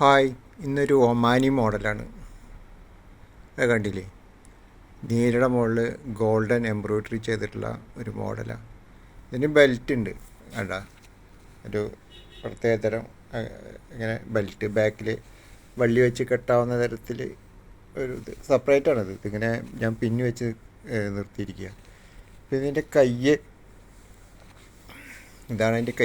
Hi, ഇന്നൊരു Omani മോഡലാണ്. അത് കണ്ടില്ലേ? നീലയുടെ മുകളിൽ ഗോൾഡൻ എംബ്രോയ്ഡറി ചെയ്തിട്ടുള്ള ഒരു മോഡലാണ്. ഇതിന് ബെൽറ്റ് ഉണ്ട്, കണ്ട ഒരു പ്രത്യേകതരം ഇങ്ങനെ ബെൽറ്റ് ബാക്കിൽ വള്ളി വെച്ച് കെട്ടാവുന്ന തരത്തിൽ ഒരു ഇത് സെപ്പറേറ്റാണത്. ഇതിങ്ങനെ ഞാൻ പിന്ന് വെച്ച് നിർത്തിയിരിക്കുക. പിന്നെ ഇതിൻ്റെ ഇതാണ് അതിൻ്റെ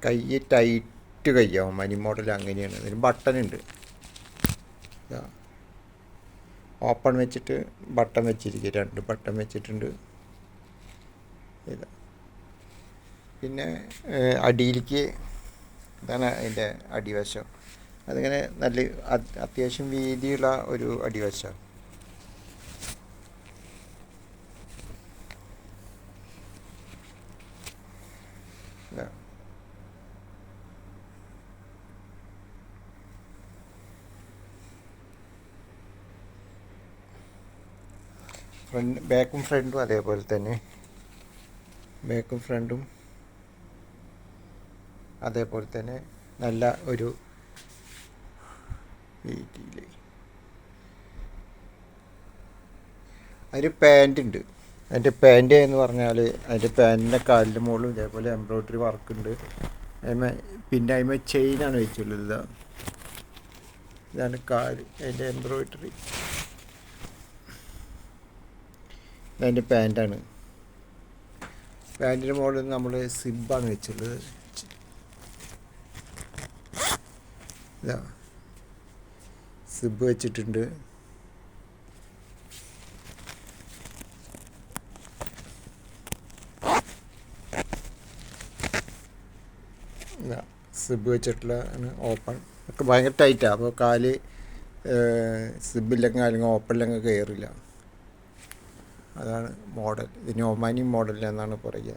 കൈ ടൈറ്റ് കയ്യാവും. മനി മോഡൽ അങ്ങനെയാണ്. അതിന് ബട്ടനുണ്ട്. ഓപ്പൺ വെച്ചിട്ട് ബട്ടൺ വെച്ചിരിക്കുക, 2 ബട്ടൺ വെച്ചിട്ടുണ്ട്. ഇതാ പിന്നെ അടിയിലേക്ക് ഇതാണ് അതിൻ്റെ അടിവശം. അതിങ്ങനെ നല്ല അത്യാവശ്യം വീതിയുള്ള ഒരു അടിവശം. ബാക്കും ഫ്രണ്ടും അതേപോലെ തന്നെ, ബാക്കും ഫ്രണ്ടും അതേപോലെ തന്നെ നല്ല ഒരു വീതിയിൽ. അതിന് പാൻറ് ഉണ്ട്. അതിൻ്റെ പാൻറ് എന്ന് പറഞ്ഞാൽ അതിൻ്റെ പാൻറ്റിൻ്റെ കാലിൻ്റെ മുകളിലും ഇതേപോലെ എംബ്രോയ്ഡറി വർക്കുണ്ട്. പിന്നെ അതിന്മേൽ ചെയിനാണ് വെച്ചുള്ളത്. ഇതാണ് കാല്, അതിൻ്റെ എംബ്രോയ്ഡറി. അതിൻ്റെ പാൻറ്റാണ്. പാൻറ്റിൻ്റെ മുകളിൽ നമ്മൾ സിബാണ് വെച്ചുള്ളത്. ഇതാ സിബ് വെച്ചിട്ടുണ്ട്. സിബ് വെച്ചിട്ടുള്ള ഓപ്പൺ ഒക്കെ ഭയങ്കര ടൈറ്റാണ്. അപ്പോൾ കാല് സിബില്ലെങ്കിൽ അല്ലെങ്കിൽ ഓപ്പണില്ലെങ്കിൽ കയറില്ല. അതാണ് മോഡൽ. ഇതിന് ഒമാനി മോഡൽ എന്നാണ് പറയുക.